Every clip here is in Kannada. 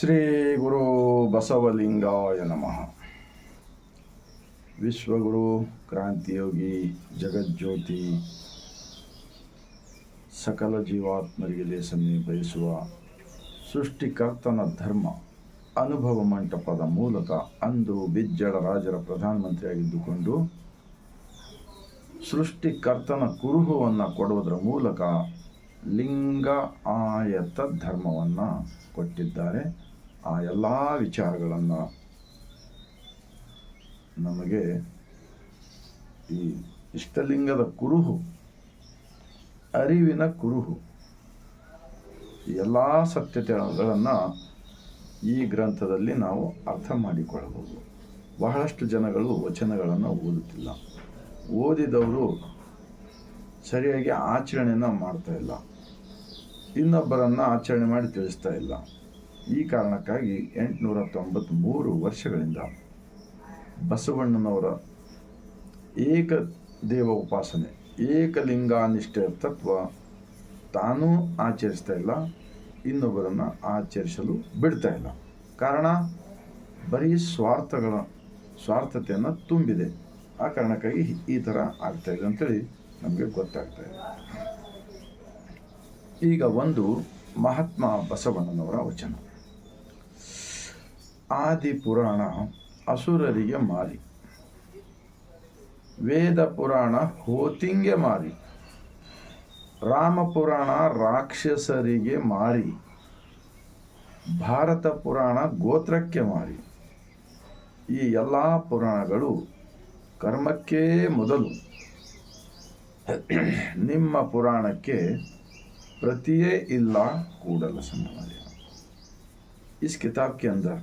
ಶ್ರೀ ಗುರು ಬಸವಲಿಂಗಾಯ ನಮಃ. ವಿಶ್ವಗುರು ಕ್ರಾಂತಿಯೋಗಿ ಜಗಜ್ಯೋತಿ ಸಕಲ ಜೀವಾತ್ಮರಿಗೆ ಲೇಸನ್ನೇ ಬಯಸುವ ಸೃಷ್ಟಿಕರ್ತನ ಧರ್ಮ ಅನುಭವ ಮಂಟಪದ ಮೂಲಕ ಅಂದು ಬಿಜ್ಜಳ ರಾಜರ ಪ್ರಧಾನಮಂತ್ರಿಯಾಗಿದ್ದುಕೊಂಡು ಸೃಷ್ಟಿಕರ್ತನ ಕುರುಹುವನ್ನು ಕೊಡುವುದರ ಮೂಲಕ ಲಿಂಗ ಆಯತ ಧರ್ಮವನ್ನು ಕೊಟ್ಟಿದ್ದಾರೆ. ಆ ಎಲ್ಲ ವಿಚಾರಗಳನ್ನು ನಮಗೆ ಈ ಇಷ್ಟಲಿಂಗದ ಕುರುಹು, ಅರಿವಿನ ಕುರುಹು, ಎಲ್ಲ ಸತ್ಯತೆಗಳನ್ನು ಈ ಗ್ರಂಥದಲ್ಲಿ ನಾವು ಅರ್ಥ ಮಾಡಿಕೊಳ್ಳಬಹುದು. ಬಹಳಷ್ಟು ಜನಗಳು ವಚನಗಳನ್ನು ಓದುತ್ತಿಲ್ಲ, ಓದಿದವರು ಸರಿಯಾಗಿ ಆಚರಣೆಯನ್ನು ಮಾಡ್ತಾ ಇಲ್ಲ, ಇನ್ನೊಬ್ಬರನ್ನು ಆಚರಣೆ ಮಾಡಿ ತಿಳಿಸ್ತಾ ಇಲ್ಲ. ಈ ಕಾರಣಕ್ಕಾಗಿ 893 ವರ್ಷಗಳಿಂದ ಬಸವಣ್ಣನವರ ಏಕದೇವ ಉಪಾಸನೆ, ಏಕಲಿಂಗಾನಿಷ್ಠೆ ತತ್ವ ತಾನೂ ಆಚರಿಸ್ತಾ ಇಲ್ಲ, ಇನ್ನೊಬ್ಬರನ್ನು ಆಚರಿಸಲು ಬಿಡ್ತಾ ಇಲ್ಲ. ಕಾರಣ ಬರೀ ಸ್ವಾರ್ಥತೆಯನ್ನು ತುಂಬಿದೆ. ಆ ಕಾರಣಕ್ಕಾಗಿ ಈ ಥರ ಆಗ್ತಾ ಇದೆ ಅಂತೇಳಿ ನಮಗೆ ಗೊತ್ತಾಗ್ತಾ ಇದೆ. ಈಗ ಒಂದು ಮಹಾತ್ಮ ಬಸವಣ್ಣನವರ ವಚನ. ಆದಿ ಪುರಾಣ ಅಸುರರಿಗೆ ಮಾರಿ, ವೇದ ಪುರಾಣ ಹೋತಿಂಗೆ ಮಾರಿ, ರಾಮ ಪುರಾಣ ರಾಕ್ಷಸರಿಗೆ ಮಾರಿ, ಭಾರತ ಪುರಾಣ ಗೋತ್ರಕ್ಕೆ ಮಾರಿ. ಈ ಎಲ್ಲ ಪುರಾಣಗಳು ಕರ್ಮಕ್ಕೆ ಮೊದಲು, ನಿಮ್ಮ पुराणಕ್ಕೆ प्रतिये इल्ला कूड़ल संगमदेव. इस किताब के अंदर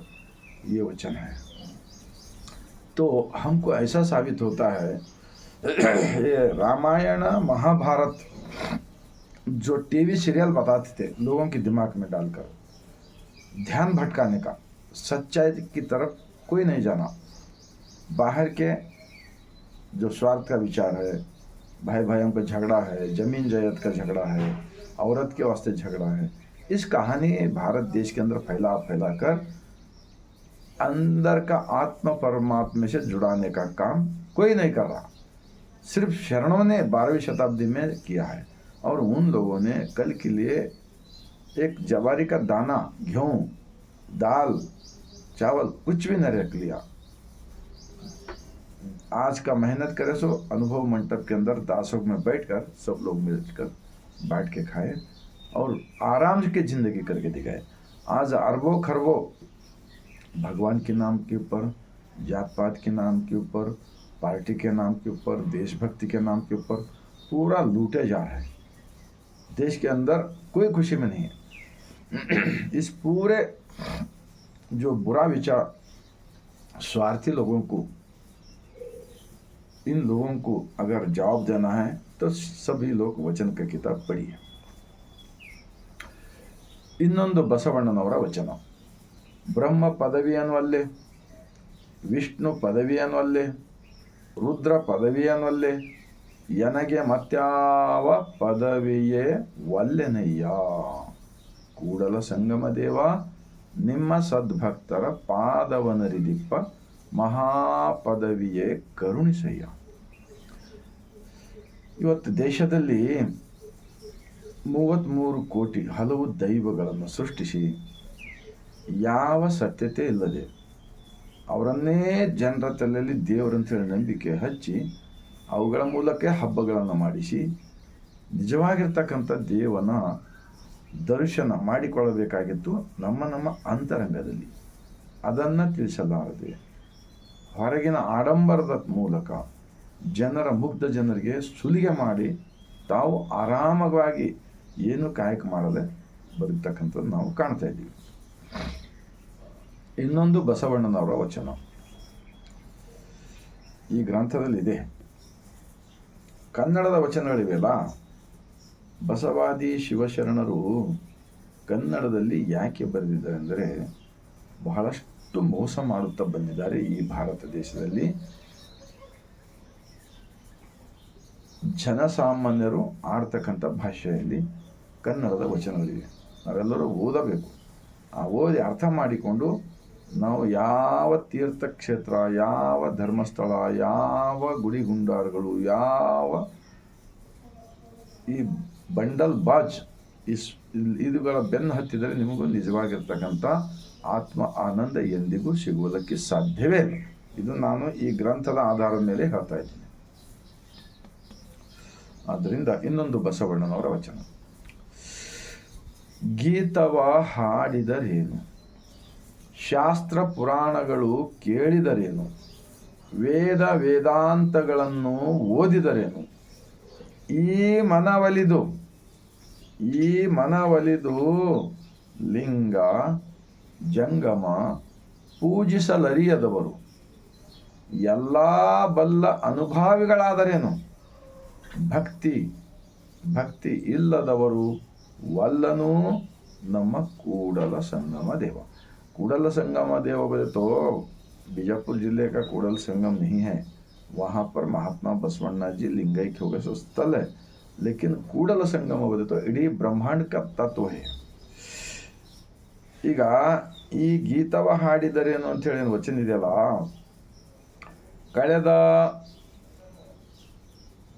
ये वचन है. तो हमको ऐसा साबित होता है ये रामायण महाभारत जो टीवी सीरियल बताते थे लोगों के दिमाग में डालकर ध्यान भटकाने का, सच्चाई की तरफ कोई नहीं जाना, बाहर के जो स्वार्थ का विचार है, भाई भाइयों का झगड़ा है, जमीन जायदाद का झगड़ा है, औरत के वास्ते झगड़ा है, इस कहानी भारत देश के अंदर फैला कर अंदर का आत्मा परमात्मा से जुड़ाने का काम कोई नहीं कर रहा. सिर्फ शरणों ने 12वीं शताब्दी में किया है. और उन लोगों ने कल के लिए एक जवारी का दाना, गेहूँ, दाल, चावल कुछ भी नहीं रख लिया. आज का मेहनत करे सो अनुभव मंडप के अंदर दासों में बैठकर सब लोग मिलकर बैठ के खाए और आराम के जिंदगी करके दिखाए. आज अरबों खरबों भगवान के नाम के ऊपर, जात पात के नाम के ऊपर, पार्टी के नाम के ऊपर, देशभक्ति के नाम के ऊपर पूरा लूटे जा रहे हैं. देश के अंदर कोई खुशी में नहीं है. इस पूरे जो बुरा विचार स्वार्थी लोगों को, इन लोगों को अगर जवाब देना है तो सभी लोग वचन का किताब पढ़िए. ಇನ್ನೊಂದು ಬಸವಣ್ಣನವರ ವಚನ. ಬ್ರಹ್ಮ ಪದವಿಯನ್ವಲ್ಲೇ, ವಿಷ್ಣು ಪದವಿಯನ್ವಲ್ಲೇ, ರುದ್ರ ಪದವಿಯನ್ವಲ್ಲೇ, ಎನಗೆ ಮತ್ಯಾವ ಪದವಿಯೇ ಒಲ್ಲೆನಯ್ಯ. ಕೂಡಲ ಸಂಗಮ ದೇವ ನಿಮ್ಮ ಸದ್ಭಕ್ತರ ಪಾದವನರಿದಿಪ್ಪ ಮಹಾಪದವಿಯೇ ಕರುಣಿಸಯ್ಯ. ಇವತ್ತು ದೇಶದಲ್ಲಿ 33 ಕೋಟಿ ಹಲವು ದೈವಗಳನ್ನು ಸೃಷ್ಟಿಸಿ ಯಾವ ಸತ್ಯತೆ ಇಲ್ಲದೆ ಅವರನ್ನೇ ಜನರ ತಲೆಯಲ್ಲಿ ದೇವರಂತೇಳಿ ನಂಬಿಕೆ ಹಚ್ಚಿ ಅವುಗಳ ಮೂಲಕ ಹಬ್ಬಗಳನ್ನು ಮಾಡಿಸಿ ನಿಜವಾಗಿರ್ತಕ್ಕಂಥ ದೇವನ ದರ್ಶನ ಮಾಡಿಕೊಳ್ಳಬೇಕಾಗಿತ್ತು ನಮ್ಮ ಅಂತರಂಗದಲ್ಲಿ. ಅದನ್ನು ತಿಳಿಸಲಾರದೆ ಹೊರಗಿನ ಆಡಂಬರದ ಮೂಲಕ ಮುಗ್ಧ ಜನರಿಗೆ ಸುಲಿಗೆ ಮಾಡಿ ತಾವು ಆರಾಮವಾಗಿ ಏನು ಕಾಯಕ ಮಾಡದೆ ಬದುಕ್ತಕ್ಕಂಥದ್ದು ನಾವು ಕಾಣ್ತಾ ಇದ್ದೀವಿ. ಇನ್ನೊಂದು ಬಸವಣ್ಣನವರ ವಚನ ಈ ಗ್ರಂಥದಲ್ಲಿದೆ. ಕನ್ನಡದ ವಚನಗಳಿವೆಲ್ಲ, ಬಸವಾದಿ ಶಿವಶರಣರು ಕನ್ನಡದಲ್ಲಿ ಯಾಕೆ ಬರೆದಿದ್ದಾರೆ ಅಂದರೆ ಬಹಳಷ್ಟು ಮೋಸ ಮಾಡುತ್ತಾ ಬಂದಿದ್ದಾರೆ. ಈ ಭಾರತ ದೇಶದಲ್ಲಿ ಜನಸಾಮಾನ್ಯರು ಆಡ್ತಕ್ಕಂಥ ಭಾಷೆಯಲ್ಲಿ ಕನ್ನಡದ ವಚನಗಳಿವೆ. ನಾವೆಲ್ಲರೂ ಓದಬೇಕು. ಓದಿ ಅರ್ಥ ಮಾಡಿಕೊಂಡು ನಾವು ಯಾವ ತೀರ್ಥಕ್ಷೇತ್ರ, ಯಾವ ಧರ್ಮಸ್ಥಳ, ಯಾವ ಗುಡಿ ಗುಂಡಾರಗಳು, ಯಾವ ಈ ಬಂಡಲ್ ಬಾಜ್ ಇದುಗಳ ಬೆನ್ನು ಹತ್ತಿದರೆ ನಿಮಗೂ ನಿಜವಾಗಿರ್ತಕ್ಕಂಥ ಆತ್ಮ ಆನಂದ ಎಂದಿಗೂ ಸಿಗುವುದಕ್ಕೆ ಸಾಧ್ಯವೇ ಇಲ್ಲ. ಇದು ನಾನು ಈ ಗ್ರಂಥದ ಆಧಾರದ ಮೇಲೆ ಹೇಳ್ತಾ ಇದ್ದೀನಿ. ಆದ್ದರಿಂದ ಇನ್ನೊಂದು ಬಸವಣ್ಣನವರ ವಚನ, ಗೀತವ ಹಾಡಿದರೇನು, ಶಾಸ್ತ್ರ ಪುರಾಣಗಳು ಕೇಳಿದರೇನು, ವೇದ ವೇದಾಂತಗಳನ್ನು ಓದಿದರೇನು, ಈ ಮನವಲಿದು ಲಿಂಗ ಜಂಗಮ ಪೂಜಿಸಲರಿಯದವರು ಎಲ್ಲ ಬಲ್ಲ ಅನುಭಾವಿಗಳಾದರೇನು, ಭಕ್ತಿ ಇಲ್ಲದವರು ವಲ್ಲನೂ ನಮ್ಮ ಕೂಡಲ संगम देव। कूडल संगम देव बोले तो बीजापुर जिले का कूडल संगम नहीं है, वहाँ पर महात्मा बसवण्णा जी लिंगैक्य हो गए सो स्थल है, लेकिन कूडल संगम बोले तो इडೀ ब्रह्मांड का तत्व है। ಈಗ ಈ ಗೀತವ ಹಾಡಿದರೇನು ಅಂತ ಹೇಳಿ ವಚನ ಇದೆಯಲ್ಲ, ಕಳೆದ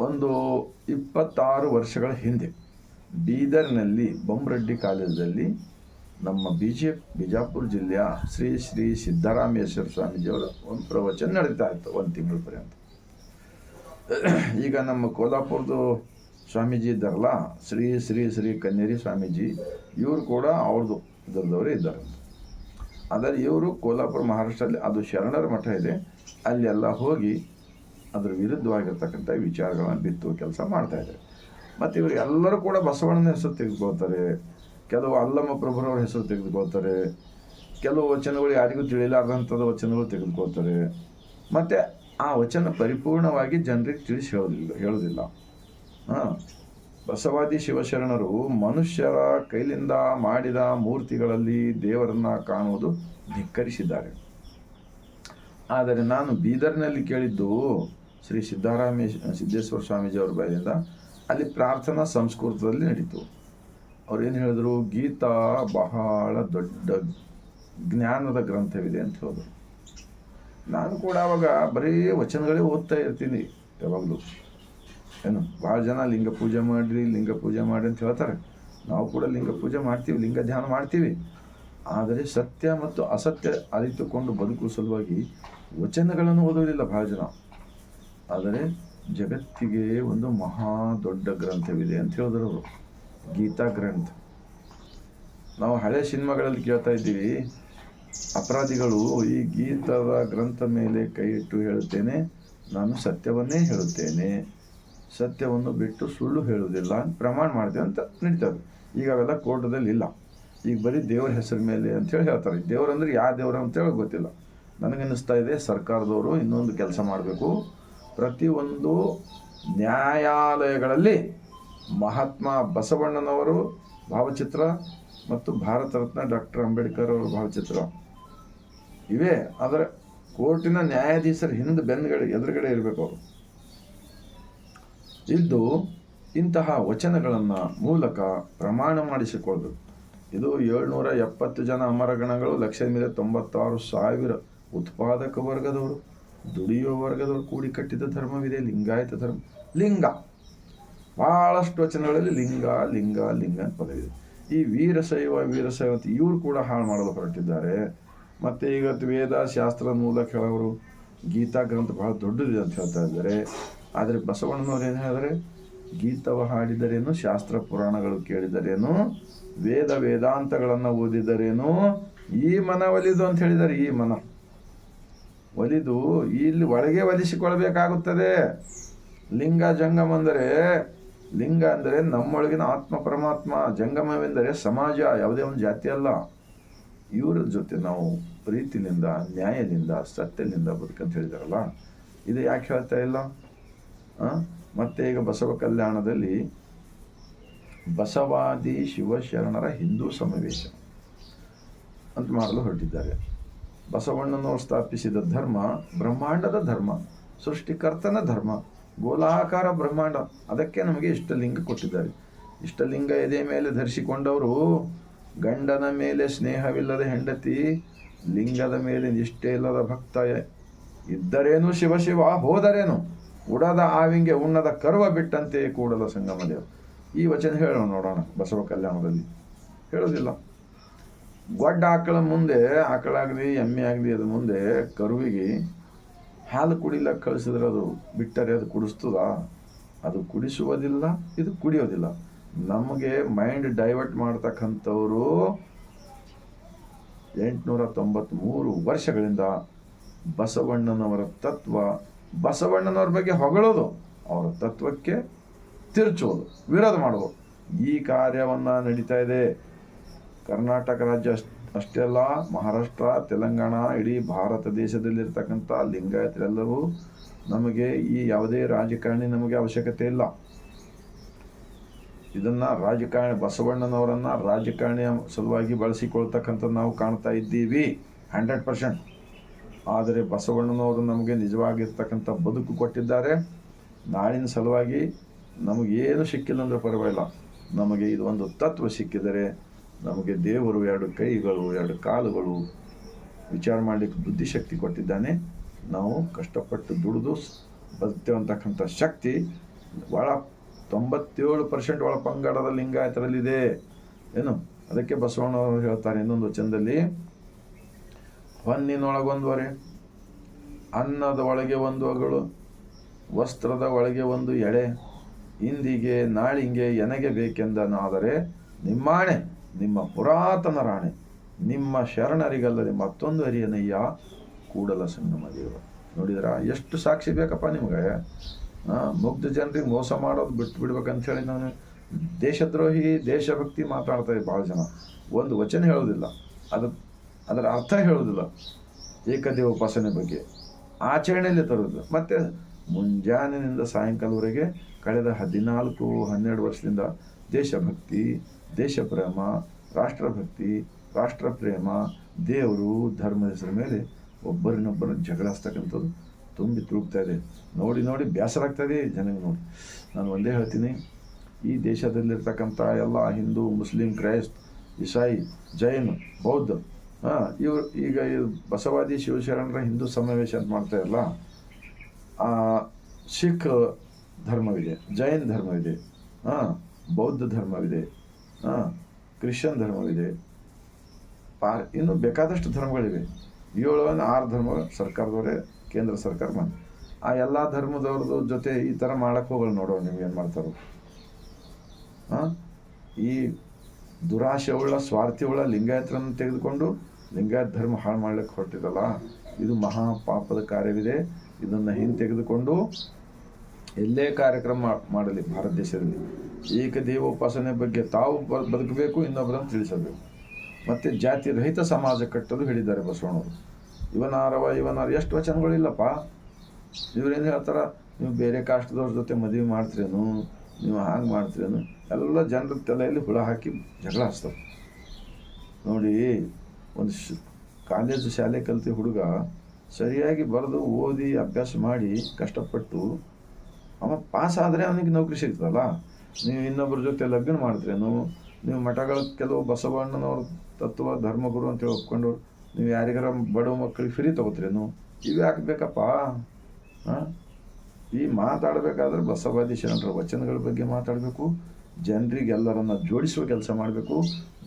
ಒಂದು 26 ವರ್ಷಗಳ ಹಿಂದೆ ಬೀದರ್ನಲ್ಲಿ ಬೊಮ್ಮರೆಡ್ಡಿ ಕಾಲೇಜಲ್ಲಿ ನಮ್ಮ ಬಿಜಾಪುರ ಜಿಲ್ಲೆಯ ಶ್ರೀ ಶ್ರೀ ಸಿದ್ದರಾಮೇಶ್ವರ ಸ್ವಾಮೀಜಿಯವರ ಒಂದು ಪ್ರವಚನ ನಡೀತಾ ಇತ್ತು 1 ತಿಂಗಳ ಪರ್ಯಂತ. ಈಗ ನಮ್ಮ ಕೋಲ್ಹಾಪುರದ ಸ್ವಾಮೀಜಿ ಇದ್ದಾರಲ್ಲ, ಶ್ರೀ ಶ್ರೀ ಶ್ರೀ ಕನ್ನೇರಿ ಸ್ವಾಮೀಜಿ, ಇವರು ಕೂಡ ಅವ್ರದ್ದು ಇದರದವರೇ ಇದ್ದಾರೆ. ಆದರೆ ಇವರು ಕೋಲ್ಹಾಪುರ ಮಹಾರಾಷ್ಟ್ರಲ್ಲಿ ಅದು ಶರಣರ ಮಠ ಇದೆ, ಅಲ್ಲೆಲ್ಲ ಹೋಗಿ ಅದರ ವಿರುದ್ಧವಾಗಿರ್ತಕ್ಕಂಥ ವಿಚಾರಗಳನ್ನು ಬಿತ್ತುವ ಕೆಲಸ ಮಾಡ್ತಾಯಿದ್ದಾರೆ. ಮತ್ತು ಇವರು ಎಲ್ಲರೂ ಕೂಡ ಬಸವಣ್ಣನ ಹೆಸರು ತೆಗೆದುಕೊಳ್ತಾರೆ, ಕೆಲವು ಅಲ್ಲಮ್ಮ ಪ್ರಭುರವ್ರ ಹೆಸರು ತೆಗೆದುಕೊಳ್ತಾರೆ, ಕೆಲವು ವಚನಗಳು ಯಾರಿಗೂ ತಿಳಿಲಾರ್ದಂಥದ್ದು ವಚನಗಳು ತೆಗೆದುಕೊಳ್ತಾರೆ. ಮತ್ತು ಆ ವಚನ ಪರಿಪೂರ್ಣವಾಗಿ ಜನರಿಗೆ ತಿಳಿಸಿ ಹೇಳೋದಿಲ್ಲ. ಬಸವಾದಿ ಶಿವಶರಣರು ಮನುಷ್ಯರ ಕೈಲಿಂದ ಮಾಡಿದ ಮೂರ್ತಿಗಳಲ್ಲಿ ದೇವರನ್ನು ಕಾಣುವುದು ಧಿಕ್ಕರಿಸಿದ್ದಾರೆ. ಆದರೆ ನಾನು ಬೀದರ್ನಲ್ಲಿ ಕೇಳಿದ್ದು ಶ್ರೀ ಸಿದ್ದೇಶ್ವರ ಸ್ವಾಮೀಜಿಯವರ ಬಾಯಿಂದ, ಅಲ್ಲಿ ಪ್ರಾರ್ಥನಾ ಸಂಸ್ಕೃತದಲ್ಲಿ ನಡೀತು. ಅವ್ರೇನು ಹೇಳಿದ್ರು, ಗೀತಾ ಬಹಳ ದೊಡ್ಡ ಜ್ಞಾನದ ಗ್ರಂಥವಿದೆ ಅಂತ ಹೇಳಿದ್ರು. ನಾನು ಕೂಡ ಅವಾಗ ಬರೀ ವಚನಗಳೇ ಓದ್ತಾ ಇರ್ತೀನಿ ಯಾವಾಗಲೂ. ಏನು ಭಾಳ ಜನ ಲಿಂಗ ಪೂಜೆ ಮಾಡಿ ಅಂತ ಹೇಳ್ತಾರೆ. ನಾವು ಕೂಡ ಲಿಂಗ ಪೂಜೆ ಮಾಡ್ತೀವಿ, ಲಿಂಗ ಧ್ಯಾನ ಮಾಡ್ತೀವಿ. ಆದರೆ ಸತ್ಯ ಮತ್ತು ಅಸತ್ಯ ಅರಿತುಕೊಂಡು ಬದುಕುವ ಸಲುವಾಗಿ ವಚನಗಳನ್ನು ಓದೋದಿಲ್ಲ ಭಾಳ ಜನ. ಆದರೆ ಜಗತ್ತಿಗೆ ಒಂದು ಮಹಾ ದೊಡ್ಡ ಗ್ರಂಥವಿದೆ ಅಂತ ಹೇಳಿದ್ರು ಅವರು, ಗೀತಾ ಗ್ರಂಥ. ನಾವು ಹಳೆ ಸಿನಿಮಾಗಳಲ್ಲಿ ಕೇಳ್ತಾ ಇದ್ದೀವಿ, ಅಪರಾಧಿಗಳು ಈ ಗೀತದ ಗ್ರಂಥ ಮೇಲೆ ಕೈ ಇಟ್ಟು ಹೇಳುತ್ತೇನೆ, ನಾನು ಸತ್ಯವನ್ನೇ ಹೇಳುತ್ತೇನೆ, ಸತ್ಯವನ್ನು ಬಿಟ್ಟು ಸುಳ್ಳು ಹೇಳುವುದಿಲ್ಲ ಅಂತ ಪ್ರಮಾಣ ಮಾಡ್ತೇವೆ ಅಂತ ನಡೀತಾರೆ. ಈಗ ಅವೆಲ್ಲ ಕೋರ್ಟದಲ್ಲಿ ಇಲ್ಲ. ಈಗ ಬರೀ ದೇವರ ಹೆಸರು ಮೇಲೆ ಅಂಥೇಳಿ ಹೇಳ್ತಾರೆ. ದೇವರಂದ್ರೆ ಯಾವ ದೇವರು ಅಂತೇಳಿ ಗೊತ್ತಿಲ್ಲ. ನನಗನ್ನಿಸ್ತಾ ಇದೆ ಸರ್ಕಾರದವರು ಇನ್ನೊಂದು ಕೆಲಸ ಮಾಡಬೇಕು. ಪ್ರತಿಯೊಂದು ನ್ಯಾಯಾಲಯಗಳಲ್ಲಿ ಮಹಾತ್ಮ ಬಸವಣ್ಣನವರು ಭಾವಚಿತ್ರ ಮತ್ತು ಭಾರತ ರತ್ನ ಡಾಕ್ಟರ್ ಅಂಬೇಡ್ಕರ್ ಅವರ ಭಾವಚಿತ್ರ ಇವೆ. ಆದರೆ ಕೋರ್ಟಿನ ನ್ಯಾಯಾಧೀಶರ ಹಿಂದೆ ಎದುರುಗಡೆ ಇರಬೇಕು ಅವರು. ಇದ್ದು ಇಂತಹ ವಚನಗಳನ್ನು ಮೂಲಕ ಪ್ರಮಾಣ ಮಾಡಿಸಿಕೊಳ್ಳಬೇಕು. ಇದು 770 ಜನ ಅಮರಗಣಗಳು, ಲಕ್ಷದ ಮೇಲೆ 96,000 ಉತ್ಪಾದಕ ವರ್ಗದವರು, ದುಡಿಯುವ ವರ್ಗದವರು ಕೂಡಿ ಕಟ್ಟಿದ ಧರ್ಮವಿದೆ ಲಿಂಗಾಯತ ಧರ್ಮ. ಲಿಂಗ ಭಾಳಷ್ಟು ವಚನಗಳಲ್ಲಿ ಲಿಂಗ ಲಿಂಗ ಲಿಂಗ ಅಂತ ಪದವಿದೆ. ಈ ವೀರಶೈವ ಅಂತ ಇವರು ಕೂಡ ಹಾಳು ಮಾಡಲು ಹೊರಟಿದ್ದಾರೆ. ಮತ್ತು ಈಗ ವೇದ ಶಾಸ್ತ್ರದ ಮೂಲಕ ಹೇಳೋರು ಗೀತಾ ಗ್ರಂಥ ಬಹಳ ದೊಡ್ಡದಿದೆ ಅಂತ ಹೇಳ್ತಾ ಇದ್ದಾರೆ. ಆದರೆ ಬಸವಣ್ಣನವ್ರು ಏನು ಹೇಳಿದರೆ, ಗೀತವ ಹಾಡಿದರೇನು, ಶಾಸ್ತ್ರ ಪುರಾಣಗಳು ಕೇಳಿದರೇನು, ವೇದ ವೇದಾಂತಗಳನ್ನು ಓದಿದರೇನು, ಈ ಮನ ಒಲಿದು ಅಂತ ಹೇಳಿದ್ದಾರೆ. ಈ ಮನ ಒಲಿದು ಇಲ್ಲಿ ಒಳಗೆ ಒಲಿಸಿಕೊಳ್ಬೇಕಾಗುತ್ತದೆ. ಲಿಂಗ ಜಂಗಮ ಅಂದರೆ, ಲಿಂಗ ಅಂದರೆ ನಮ್ಮೊಳಗಿನ ಆತ್ಮ ಪರಮಾತ್ಮ, ಜಂಗಮವೆಂದರೆ ಸಮಾಜ, ಯಾವುದೇ ಒಂದು ಜಾತಿ ಅಲ್ಲ. ಇವರ ಜೊತೆ ನಾವು ಪ್ರೀತಿಯಿಂದ, ನ್ಯಾಯದಿಂದ, ಸತ್ಯದಿಂದ ಬದುಕಂತ ಹೇಳಿದಾರಲ್ಲ, ಇದು ಯಾಕೆ ಹೇಳ್ತಾ ಇಲ್ಲ? ಮತ್ತು ಈಗ ಬಸವ ಕಲ್ಯಾಣದಲ್ಲಿ ಬಸವಾದಿ ಶಿವಶರಣರ ಹಿಂದೂ ಸಮಾವೇಶ ಅಂತ ಮಾಡಲು ಹೊರಟಿದ್ದಾರೆ. ಬಸವಣ್ಣನವರು ಸ್ಥಾಪಿಸಿದ ಧರ್ಮ ಬ್ರಹ್ಮಾಂಡದ ಧರ್ಮ, ಸೃಷ್ಟಿಕರ್ತನ ಧರ್ಮ, ಗೋಲಾಕಾರ ಬ್ರಹ್ಮಾಂಡ. ಅದಕ್ಕೆ ನಮಗೆ ಇಷ್ಟಲಿಂಗ ಕೊಟ್ಟಿದ್ದಾರೆ. ಇಷ್ಟಲಿಂಗ ಎದೆ ಮೇಲೆ ಧರಿಸಿಕೊಂಡವರು ಗಂಡನ ಮೇಲೆ ಸ್ನೇಹವಿಲ್ಲದ ಹೆಂಡತಿ, ಲಿಂಗದ ಮೇಲೆ ನಿಷ್ಠೆ ಇಲ್ಲದ ಭಕ್ತ ಇದ್ದರೇನು ಶಿವ ಶಿವ, ಹೋದರೇನು ಉಡದ ಆವಿಂಗೆ ಉಣ್ಣದ ಕರ್ವ ಬಿಟ್ಟಂತೆ ಕೂಡಲ ಸಂಗಮ ದೇವ. ಈ ವಚನ ಹೇಳೋಣ ನೋಡೋಣ. ಬಸವ ಕಲ್ಯಾಣದಲ್ಲಿ ಹೇಳೋದಿಲ್ಲ. ಗೊಡ್ಡ ಆಕಳ ಮುಂದೆ, ಆಕಳಾಗಲಿ ಎಮ್ಮೆ ಆಗಲಿ, ಅದ್ರ ಮುಂದೆ ಕರುವಿಗೆ ಹಾಲು ಕುಡಿಲಕ್ಕೆ ಕಳಿಸಿದ್ರೆ ಅದು ಬಿಟ್ಟರೆ ಅದು ಕುಡಿಸ್ತದ? ಅದು ಕುಡಿಸುವುದಿಲ್ಲ, ಇದು ಕುಡಿಯೋದಿಲ್ಲ. ನಮಗೆ ಮೈಂಡ್ ಡೈವರ್ಟ್ ಮಾಡ್ತಕ್ಕಂಥವರು 893 ವರ್ಷಗಳಿಂದ ಬಸವಣ್ಣನವರ ತತ್ವ, ಬಸವಣ್ಣನವ್ರ ಬಗ್ಗೆ ಹೊಗಳೋದು, ಅವರ ತತ್ವಕ್ಕೆ ತಿರುಚೋದು, ವಿರೋಧ ಮಾಡೋದು, ಈ ಕಾರ್ಯವನ್ನು ನಡೀತಾ ಇದೆ. ಕರ್ನಾಟಕ ರಾಜ್ಯ ಅಷ್ಟೇ ಅಲ್ಲ, ಮಹಾರಾಷ್ಟ್ರ, ತೆಲಂಗಾಣ, ಇಡೀ ಭಾರತ ದೇಶದಲ್ಲಿರ್ತಕ್ಕಂಥ ಲಿಂಗಾಯತರೆಲ್ಲರೂ ನಮಗೆ ಈ ಯಾವುದೇ ರಾಜಕಾರಣಿ ನಮಗೆ ಅವಶ್ಯಕತೆ ಇಲ್ಲ. ಇದನ್ನು ರಾಜಕಾರಣಿ, ಬಸವಣ್ಣನವರನ್ನು ರಾಜಕಾರಣಿಯ ಸಲುವಾಗಿ ಬಳಸಿಕೊಳ್ತಕ್ಕಂಥದ್ದು ನಾವು ಕಾಣ್ತಾ ಇದ್ದೀವಿ 100%. ಆದರೆ ಬಸವಣ್ಣನವರು ನಮಗೆ ನಿಜವಾಗಿರ್ತಕ್ಕಂಥ ಬದುಕು ಕೊಟ್ಟಿದ್ದಾರೆ. ನಾಳಿನ ಸಲುವಾಗಿ ನಮಗೇನು ಸಿಕ್ಕಿಲ್ಲ ಅಂದರೆ ಪರವಾಗಿಲ್ಲ, ನಮಗೆ ಇದು ಒಂದು ತತ್ವ ಸಿಕ್ಕಿದರೆ ನಮಗೆ ದೇವರು 2 ಕೈಗಳು 2 ಕಾಲುಗಳು ವಿಚಾರ ಮಾಡಲಿಕ್ಕೆ ಬುದ್ಧಿಶಕ್ತಿ ಕೊಟ್ಟಿದ್ದಾನೆ. ನಾವು ಕಷ್ಟಪಟ್ಟು ದುಡಿದು ಬದುಕ್ತೇವೆ ಅಂತಕ್ಕಂಥ ಶಕ್ತಿ 97% ಒಳ ಪಂಗಡದ ಲಿಂಗಾಯತರಲ್ಲಿದೆ ಏನು. ಅದಕ್ಕೆ ಬಸವಣ್ಣವರು ಹೇಳ್ತಾರೆ ಇನ್ನೊಂದು ವಚನದಲ್ಲಿ, ಹೊನ್ನಿನೊಳಗೊಂದು ಅನ್ನದ ಒಳಗೆ ಒಂದು ಅಗಳು, ವಸ್ತ್ರದ ಒಳಗೆ ಒಂದು ಎಳೆ, ಇಂದಿಗೆ ನಾಳಿಗೆ ಎನಗೆ ಬೇಕೆಂದನಾದರೆ ನಿಮ್ಮಾಣೆ ನಿಮ್ಮ ಪುರಾತನ ರಾಣೆ, ನಿಮ್ಮ ಶರಣರಿಗಲ್ಲದೆ ಮತ್ತೊಂದು ಅರಿಯನಯ್ಯ ಕೂಡಲ ಸಂಗಮ ದೇವ. ನೋಡಿದ್ರ ಎಷ್ಟು ಸಾಕ್ಷಿ ಬೇಕಪ್ಪ ನಿಮ್ಗೆ. ಮುಗ್ಧ ಜನರಿಗೆ ಮೋಸ ಮಾಡೋದು ಬಿಟ್ಟು ಬಿಡ್ಬೇಕಂತ ಹೇಳಿ ನಾನು ದೇಶದ್ರೋಹಿ ದೇಶಭಕ್ತಿ ಮಾತಾಡ್ತಾ ಭಾಳ ಜನ. ಒಂದು ವಚನ ಹೇಳೋದಿಲ್ಲ, ಅದರ ಅರ್ಥ ಹೇಳೋದಿಲ್ಲ, ಏಕದೇವ ಉಪಾಸನೆ ಬಗ್ಗೆ ಆಚರಣೆಯಲ್ಲಿ ತರೋದಿಲ್ಲ. ಮತ್ತು ಮುಂಜಾನಿನಿಂದ ಸಾಯಂಕಾಲವರೆಗೆ ಕಳೆದ 14-12 ವರ್ಷದಿಂದ ದೇಶಭಕ್ತಿ, ದೇಶಪ್ರೇಮ, ರಾಷ್ಟ್ರಭಕ್ತಿ, ರಾಷ್ಟ್ರಪ್ರೇಮ, ದೇವರು, ಧರ್ಮದ ಹೆಸರ ಮೇಲೆ ಒಬ್ಬರಿನೊಬ್ಬರು ಜಗಳ ಹಚ್ತಕ್ಕಂಥದ್ದು ತುಂಬಿ ತುಳುಕ್ತಾ ಇದೆ. ನೋಡಿ ಬೇಸರ ಆಗ್ತಾಯಿದೆ ಜನಗೆ. ನೋಡಿ, ನಾನು ಒಂದೇ ಹೇಳ್ತೀನಿ, ಈ ದೇಶದಲ್ಲಿರ್ತಕ್ಕಂಥ ಎಲ್ಲ ಹಿಂದೂ, ಮುಸ್ಲಿಂ, ಕ್ರೈಸ್ತ, ಇಸಾಯಿ, ಜೈನ್, ಬೌದ್ಧ, ಇವರು ಈಗ ಬಸವಾದಿ ಶಿವಶರಣರ ಹಿಂದೂ ಸಮಾವೇಶ ಅಂತ ಮಾಡ್ತಾಯಿಲ್ಲ. ಸಿಖ್ ಧರ್ಮವಿದೆ, ಜೈನ್ ಧರ್ಮವಿದೆ, ಬೌದ್ಧ ಧರ್ಮವಿದೆ, ಕ್ರಿಶ್ಚಿಯನ್ ಧರ್ಮವಿದೆ, ಇನ್ನು ಬೇಕಾದಷ್ಟು ಧರ್ಮಗಳಿವೆ. 6 ಧರ್ಮ ಸರ್ಕಾರದವರೇ, ಕೇಂದ್ರ ಸರ್ಕಾರ ಬಂದು ಆ ಎಲ್ಲ ಧರ್ಮದವ್ರದ್ದು ಜೊತೆ ಈ ಥರ ಮಾಡಕ್ಕೆ ಹೋಗಲ್ಲ. ನೋಡೋ ನಿಮ್ಗೆ ಏನು ಮಾಡ್ತಾರೋ. ಈ ದುರಾಶೆಯುಳ್ಳ, ಸ್ವಾರ್ಥಿಯುಳ್ಳ ಲಿಂಗಾಯತರನ್ನು ತೆಗೆದುಕೊಂಡು ಲಿಂಗಾಯತ ಧರ್ಮ ಹಾಳು ಮಾಡ್ಲಿಕ್ಕೆ ಹೊರಟಿರಲ್ಲ, ಇದು ಮಹಾ ಪಾಪದ ಕಾರ್ಯವಿದೆ. ಇದನ್ನು ಹಿಂತೆಗೆದುಕೊಂಡು ಎಲ್ಲೇ ಕಾರ್ಯಕ್ರಮ ಮಾಡಲಿ ಭಾರತ ದೇಶದಲ್ಲಿ ಏಕದೇವೋಪಾಸನೆ ಬಗ್ಗೆ ತಾವು ಬದುಕಬೇಕು, ಇನ್ನೊಬ್ಬರನ್ನು ತಿಳಿಸಬೇಕು. ಮತ್ತು ಜಾತಿ ರಹಿತ ಸಮಾಜ ಕಟ್ಟಲು ಹೇಳಿದ್ದಾರೆ ಬಸವಣ್ಣವರು. ಇವನಾರ ಎಷ್ಟು ವಚನಗಳಿಲ್ಲಪ್ಪ. ಇವ್ರೇನು ಹೇಳ್ತಾರೆ, ನೀವು ಬೇರೆ ಕಾಸ್ಟ್ದವ್ರ ಜೊತೆ ಮದುವೆ ಮಾಡ್ತೀರೇನು, ನೀವು ಹಾಗೆ ಮಾಡ್ತೀರೇನು, ಎಲ್ಲ ಜನರ ತಲೆಯಲ್ಲಿ ಹುಳ ಹಾಕಿ ಜಗಳ ಹಚ್ತಾರೆ. ನೋಡಿ, ಒಂದು ಕಾಲೇಜು ಶಾಲೆ ಕಲಿತ ಹುಡುಗ ಸರಿಯಾಗಿ ಬರೆದು ಓದಿ ಅಭ್ಯಾಸ ಮಾಡಿ ಕಷ್ಟಪಟ್ಟು ಅವ ಪಾಸ್ ಆದರೆ ಅವನಿಗೆ ನೌಕರಿ ಸಿಗ್ತದಲ್ಲ. ನೀವು ಇನ್ನೊಬ್ಬರ ಜೊತೆ ಲಗ್ನ ಮಾಡ್ತೀರೇನು, ನೀವು ಮಠಗಳ ಕೆಲವು ಬಸವಣ್ಣನವ್ರ ತತ್ವ ಧರ್ಮಗುರು ಅಂತೇಳಿ ಒಪ್ಕೊಂಡು ನೀವು ಯಾರಿಗಾರ ಬಡವ ಮಕ್ಕಳಿಗೆ ಫ್ರೀ ತೊಗೋತೀರೇನು, ಇವು ಯಾಕೆ ಬೇಕಪ್ಪ? ಈ ಮಾತಾಡಬೇಕಾದ್ರೆ ಬಸವಾದಿ ಶರಣರ ವಚನಗಳ ಬಗ್ಗೆ ಮಾತಾಡಬೇಕು, ಜನರಿಗೆಲ್ಲರನ್ನ ಜೋಡಿಸುವ ಕೆಲಸ ಮಾಡಬೇಕು.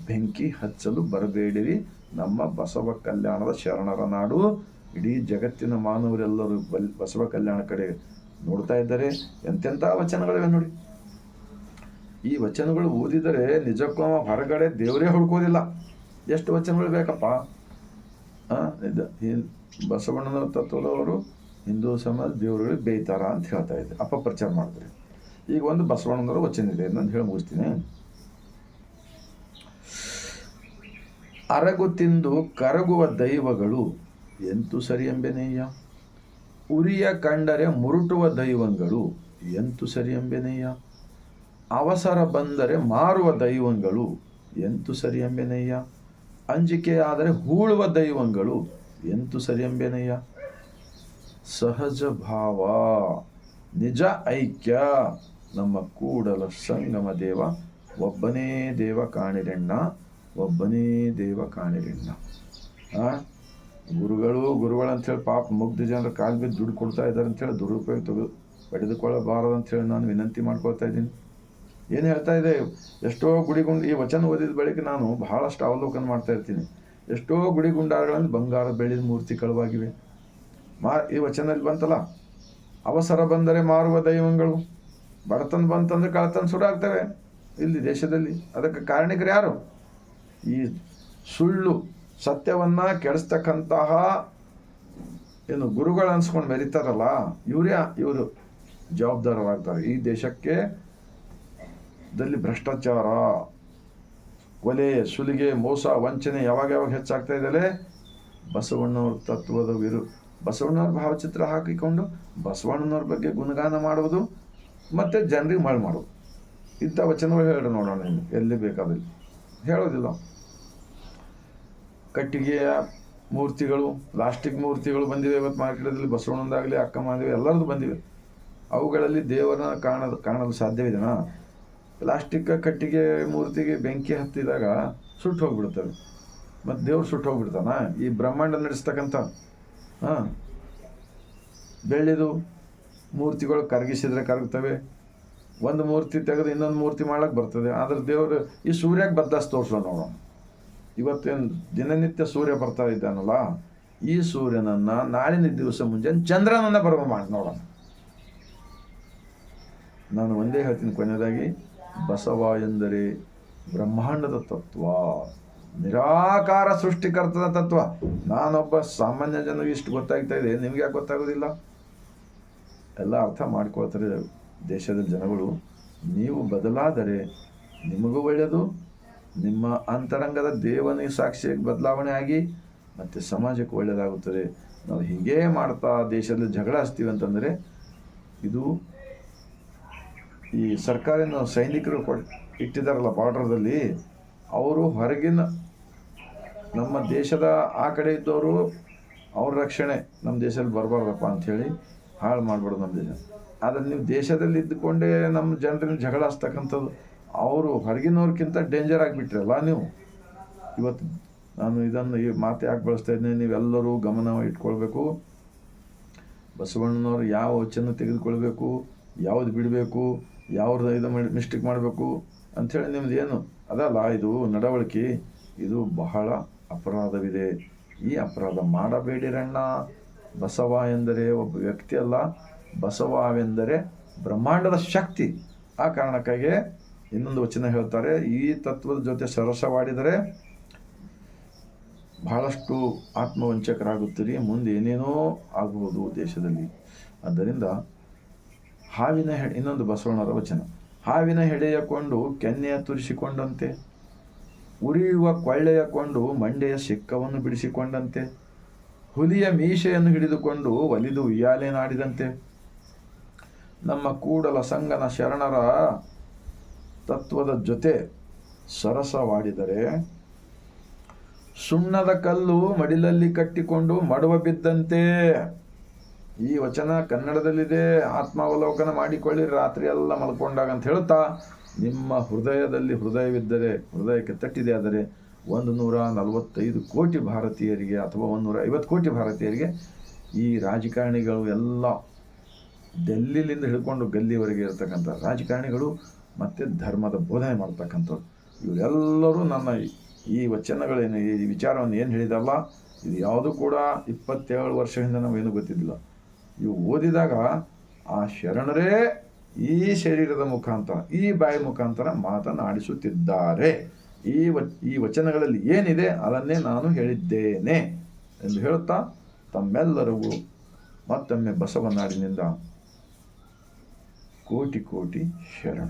ಬೆಂಕಿ ಹಚ್ಚಲು ಬರಬೇಡಿರಿ, ನಮ್ಮ ಬಸವ ಕಲ್ಯಾಣದ ಶರಣರ ನಾಡು. ಇಡೀ ಜಗತ್ತಿನ ಮಾನವರೆಲ್ಲರೂ ಬಸವ ಕಲ್ಯಾಣ ಕಡೆ ನೋಡ್ತಾ ಇದ್ದಾರೆ. ಎಂತೆಂಥ ವಚನಗಳಿವೆ ನೋಡಿ. ಈ ವಚನಗಳು ಓದಿದರೆ ನಿಜಕ್ಕೂ ಹೊರಗಡೆ ದೇವರೇ ಹುಡ್ಕೋದಿಲ್ಲ. ಎಷ್ಟು ವಚನಗಳು ಬೇಕಪ್ಪ. ಬಸವಣ್ಣನ ತತ್ವದವರು ಹಿಂದೂ ಸಮಾಜ ದೇವರುಗಳಿಗೆ ಬೇಯ್ತಾರ ಅಂತ ಹೇಳ್ತಾ ಇದ್ದೆ, ಅಪಪ್ರಚಾರ ಮಾಡ್ತಾರೆ. ಈಗ ಒಂದು ಬಸವಣ್ಣನವರ ವಚನ ಇದೆ, ನಾನು ಹೇಳಿ ಮುಗಿಸ್ತೀನಿ. ಅರಗು ತಿಂದು ಕರಗುವ ದೈವಗಳು ಎಂತು ಸರಿ ಎಂಬೆನಯ್ಯ, ಉರಿಯ ಕಂಡರೆ ಮುರುಟುವ ದೈವಗಳು ಎಂತು ಸರಿ ಎಂಬೆನಯ್ಯ, ಅವಸರ ಬಂದರೆ ಮಾರುವ ದೈವಗಳು ಎಂತು ಸರಿ ಎಂಬೆನಯ್ಯ, ಅಂಜಿಕೆ ಆದರೆ ಹೂಳುವ ದೈವಗಳು ಎಂತು ಸರಿ ಎಂಬೆನಯ್ಯ, ಸಹಜ ಭಾವ ನಿಜ ಐಕ್ಯ ನಮ್ಮ ಕೂಡಲ ಸಂಗಮ ದೇವ ಒಬ್ಬನೇ ದೇವ ಕಾಣಿರೆಣ್ಣ, ಒಬ್ಬನೇ ದೇವ ಕಾಣಿರಿಲ್ಲ. ಗುರುಗಳು ಅಂಥೇಳಿ ಪಾಪ ಮುಗ್ಧ ಜನರ ಕಾಲು ಬಿದ್ದು ದುಡ್ಡು ಕೊಡ್ತಾ ಇದ್ದಾರೆ ಅಂಥೇಳಿ ದುರುಪಯೋಗ ಪಡೆದುಕೊಳ್ಳಬಾರದು ಅಂಥೇಳಿ ನಾನು ವಿನಂತಿ ಮಾಡ್ಕೊಳ್ತಾ ಇದ್ದೀನಿ. ಏನು ಹೇಳ್ತಾ ಇದೆ, ಎಷ್ಟೋ ಗುಡಿಗುಂಡು ಈ ವಚನ ಓದಿದ ಬಳಿಕ ನಾನು ಬಹಳಷ್ಟು ಅವಲೋಕನ ಮಾಡ್ತಾ ಇರ್ತೀನಿ. ಎಷ್ಟೋ ಗುಡಿಗುಂಡಾರಗಳಲ್ಲಿ ಬಂಗಾರ ಬೆಳ್ಳಿದ ಮೂರ್ತಿ ಕಳುವಾಗಿವೆ. ಈ ವಚನದಲ್ಲಿ ಬಂತಲ್ಲ, ಅವಸರ ಬಂದರೆ ಮಾರುವ ದೈವಗಳು, ಬಡತನ ಬಂತಂದ್ರೆ ಕಳತನ ಸುಡಾಗ್ತವೆ ಇಲ್ಲಿ ದೇಶದಲ್ಲಿ. ಅದಕ್ಕೆ ಕಾರಣಿಕರು ಯಾರು? ಈ ಸುಳ್ಳು ಸತ್ಯವನ್ನ ಕೆಡಿಸ್ತಕ್ಕಂತಹ ಏನು ಗುರುಗಳು ಅನ್ಸ್ಕೊಂಡು ಮೆರಿತಾರಲ್ಲ, ಇವರು ಜವಾಬ್ದಾರರಾಗ್ತಾರೆ. ಈ ದೇಶಕ್ಕೆ ದಲ್ಲಿ ಭ್ರಷ್ಟಾಚಾರ, ಕೊಲೆ, ಸುಲಿಗೆ, ಮೋಸ, ವಂಚನೆ ಯಾವಾಗ ಹೆಚ್ಚಾಗ್ತಾ ಇದೆಯಲ್ಲ, ಬಸವಣ್ಣವ್ರ ತತ್ವದ ಬಸವಣ್ಣವ್ರ ಭಾವಚಿತ್ರ ಹಾಕಿಕೊಂಡು ಬಸವಣ್ಣನವ್ರ ಬಗ್ಗೆ ಗುಣಗಾನ ಮಾಡುವುದು ಮತ್ತು ಜನರಿಗೆ ಮಳೆ ಮಾಡೋದು. ಇಂಥ ವಚನಗಳು ಹೇಳಿ ನೋಡೋಣ, ಎಲ್ಲಿ ಬೇಕಾದಲ್ಲಿ ಹೇಳೋದಿಲ್ಲ. ಕಟ್ಟಿಗೆಯ ಮೂರ್ತಿಗಳು, ಪ್ಲಾಸ್ಟಿಕ್ ಮೂರ್ತಿಗಳು ಬಂದಿವೆ ಇವತ್ತು ಮಾರ್ಕೆಟಲ್ಲಿ. ಬಸವಣ್ಣಂದಾಗಲಿ, ಅಕ್ಕ ಮಾದೇವಿ ಎಲ್ಲರದ್ದು ಬಂದಿವೆ. ಅವುಗಳಲ್ಲಿ ದೇವರನ್ನ ಕಾಣಲು ಸಾಧ್ಯವಿದೆನಾ? ಪ್ಲಾಸ್ಟಿಕ್ ಕಟ್ಟಿಗೆ ಮೂರ್ತಿಗೆ ಬೆಂಕಿ ಹತ್ತಿದಾಗ ಸುಟ್ಟು ಹೋಗ್ಬಿಡ್ತವೆ. ಮತ್ತು ದೇವ್ರು ಸುಟ್ಟು ಹೋಗ್ಬಿಡ್ತಾನ? ಈ ಬ್ರಹ್ಮಾಂಡ ನಡೆಸ್ತಕ್ಕಂಥ ಬೆಳ್ಳಿದು ಮೂರ್ತಿಗಳು ಕರಗಿಸಿದ್ರೆ ಕರಗ್ತವೆ. ಒಂದು ಮೂರ್ತಿ ತೆಗೆದು ಇನ್ನೊಂದು ಮೂರ್ತಿ ಮಾಡೋಕ್ಕೆ ಬರ್ತದೆ. ಆದರೆ ದೇವರು ಈ ಸೂರ್ಯಕ್ಕೆ ಬದ್ದಾಸ್ ತೋರಿಸೋ ನೋಡೋಣ. ಇವತ್ತೇನು ದಿನನಿತ್ಯ ಸೂರ್ಯ ಬರ್ತಾ ಇದ್ದಾನಲ್ಲ, ಈ ಸೂರ್ಯನನ್ನು ನಾಳಿನ ದಿವಸ ಮುಂಜಾನೆ ಚಂದ್ರನನ್ನು ಮಾಡಿ ನೋಡೋಣ. ನಾನು ಒಂದೇ ಹೇಳ್ತೀನಿ ಕೊನೆಯದಾಗಿ, ಬಸವ ಎಂದರೆ ಬ್ರಹ್ಮಾಂಡದ ತತ್ವ, ನಿರಾಕಾರ ಸೃಷ್ಟಿಕರ್ತದ ತತ್ವ. ನಾನೊಬ್ಬ ಸಾಮಾನ್ಯ ಜನರಿಗೆ ಇಷ್ಟು ಗೊತ್ತಾಗ್ತಾ ಇದೆ, ನಿಮ್ಗೆ ಯಾಕೆ ಗೊತ್ತಾಗೋದಿಲ್ಲ? ಎಲ್ಲ ಅರ್ಥ ಮಾಡ್ಕೊಳ್ತಾರೆ ದೇಶದ ಜನಗಳು. ನೀವು ಬದಲಾದರೆ ನಿಮಗೂ ಒಳ್ಳೆಯದು, ನಿಮ್ಮ ಅಂತರಂಗದ ದೇವನಿಗೆ ಸಾಕ್ಷಿಯಾಗಿ ಬದಲಾವಣೆ ಆಗಿ ಮತ್ತು ಸಮಾಜಕ್ಕೆ ಒಳ್ಳೆಯದಾಗುತ್ತದೆ. ನಾವು ಹೀಗೇ ಮಾಡ್ತಾ ದೇಶದಲ್ಲಿ ಜಗಳ ಹಚ್ತೀವಿ ಅಂತಂದರೆ, ಇದು ಈ ಸರ್ಕಾರಿನ ಸೈನಿಕರು ಇಟ್ಟಿದ್ದಾರಲ್ಲ ಬಾರ್ಡರ್ದಲ್ಲಿ, ಅವರು ಹೊರಗಿನ ನಮ್ಮ ದೇಶದ ಆ ಕಡೆ ಇದ್ದವರು ಅವ್ರ ರಕ್ಷಣೆ ನಮ್ಮ ದೇಶದಲ್ಲಿ ಬರಬಾರ್ದಪ್ಪ ಅಂಥೇಳಿ ಹಾಳು ಮಾಡ್ಬಾರ್ದು ನಮ್ಮ ದೇಶ. ಆದರೆ ನೀವು ದೇಶದಲ್ಲಿ ಇದ್ದುಕೊಂಡೇ ನಮ್ಮ ಜನರನ್ನ ಜಗಳ ಹಚ್ತಕ್ಕಂಥದ್ದು, ಅವರು ಹೊರಗಿನವ್ರಿಗಿಂತ ಡೇಂಜರ್ ಆಗಿಬಿಟ್ರಲ್ಲ ನೀವು. ಇವತ್ತು ನಾನು ಇದನ್ನು ಈ ಮಾತು ಯಾಕೆ ಬಳಸ್ತಾ ಇದ್ದೀನಿ, ನೀವೆಲ್ಲರೂ ಗಮನ ಇಟ್ಕೊಳ್ಬೇಕು. ಬಸವಣ್ಣನವರು ಯಾವ ವಚನ ತೆಗೆದುಕೊಳ್ಬೇಕು, ಯಾವುದು ಬಿಡಬೇಕು, ಯಾವ್ದು ಇದು ಮಿಸ್ಟೇಕ್ ಮಾಡಬೇಕು ಅಂಥೇಳಿ ನಿಮ್ದು ಏನು ಅದಲ್ಲ, ಇದು ನಡವಳಿಕೆ, ಇದು ಬಹಳ ಅಪರಾಧವಿದೆ. ಈ ಅಪರಾಧ ಮಾಡಬೇಡಿರಣ್ಣ. ಬಸವ ಎಂದರೆ ಒಬ್ಬ ವ್ಯಕ್ತಿ ಅಲ್ಲ, ಬಸವವೆಂದರೆ ಬ್ರಹ್ಮಾಂಡದ ಶಕ್ತಿ. ಆ ಕಾರಣಕ್ಕಾಗಿ ಇನ್ನೊಂದು ವಚನ ಹೇಳ್ತಾರೆ, ಈ ತತ್ವದ ಜೊತೆ ಸರಸವಾಡಿದರೆ ಬಹಳಷ್ಟು ಆತ್ಮವಂಚಕರಾಗುತ್ತೀರಿ, ಮುಂದೆ ಏನೇನೋ ಆಗಬಹುದು ದೇಶದಲ್ಲಿ. ಆದ್ದರಿಂದ ಇನ್ನೊಂದು ಬಸವಣ್ಣರ ವಚನ, ಹಾವಿನ ಹೆಡೆಯ ಕೊಂಡು ಕೆನ್ನೆಯ ತುರಿಸಿಕೊಂಡಂತೆ, ಉರಿಯುವ ಕೊಳ್ಳೆಯ ಕೊಂಡು ಮಂಡೆಯ ಸಿಕ್ಕವನ್ನು ಬಿಡಿಸಿಕೊಂಡಂತೆ, ಹುಲಿಯ ಮೀಸೆಯನ್ನು ಹಿಡಿದುಕೊಂಡು ಒಲಿದು ಉಯ್ಯಾಲೆ ನಾಡಿದಂತೆ, ನಮ್ಮ ಕೂಡಲ ಸಂಗನ ಶರಣರ ತತ್ವದ ಜೊತೆ ಸರಸವಾಡಿದರೆ ಸುಣ್ಣದ ಕಲ್ಲು ಮಡಿಲಲ್ಲಿ ಕಟ್ಟಿಕೊಂಡು ಮಡುವ ಬಿದ್ದಂತೆ. ಈ ವಚನ ಕನ್ನಡದಲ್ಲಿದೆ, ಆತ್ಮಾವಲೋಕನ ಮಾಡಿಕೊಳ್ಳಿ ರಾತ್ರಿ ಎಲ್ಲ ಮಲ್ಕೊಂಡಾಗ ಅಂತ ಹೇಳ್ತಾ, ನಿಮ್ಮ ಹೃದಯದಲ್ಲಿ ಹೃದಯವಿದ್ದರೆ, ಹೃದಯಕ್ಕೆ ತಟ್ಟಿದೆ ಆದರೆ 145 ಕೋಟಿ ಭಾರತೀಯರಿಗೆ ಅಥವಾ 150 ಕೋಟಿ ಭಾರತೀಯರಿಗೆ ಈ ರಾಜಕಾರಣಿಗಳು ಎಲ್ಲ ಡೆಲ್ಲಿಲಿಂದ ಹಿಡ್ಕೊಂಡು ಗಲ್ಲಿವರೆಗೆ ಇರತಕ್ಕಂಥ ರಾಜಕಾರಣಿಗಳು ಮತ್ತು ಧರ್ಮದ ಬೋಧನೆ ಮಾಡ್ತಕ್ಕಂಥವ್ರು, ಇವರೆಲ್ಲರೂ ನನ್ನ ಈ ವಚನಗಳೇನು, ಈ ವಿಚಾರವನ್ನು ಏನು ಹೇಳಿದಲ್ಲ, ಇದು ಯಾವುದೂ ಕೂಡ 27 ವರ್ಷದಿಂದ ನಾವೇನು ಗೊತ್ತಿದ್ದಿಲ್ಲ. ಇವು ಓದಿದಾಗ ಆ ಶರಣರೇ ಈ ಶರೀರದ ಮುಖಾಂತರ, ಈ ಬಾಯಿ ಮುಖಾಂತರ ಮಾತನಾಡಿಸುತ್ತಿದ್ದಾರೆ. ಈ ವಚನಗಳಲ್ಲಿ ಏನಿದೆ ಅದನ್ನೇ ನಾನು ಹೇಳಿದ್ದೇನೆ ಎಂದು ಹೇಳುತ್ತಾ, ತಮ್ಮೆಲ್ಲರಿಗೂ ಮತ್ತೊಮ್ಮೆ ಬಸವನಾಡಿನಿಂದ ಕೋಟಿ ಕೋಟಿ ಶರಣ.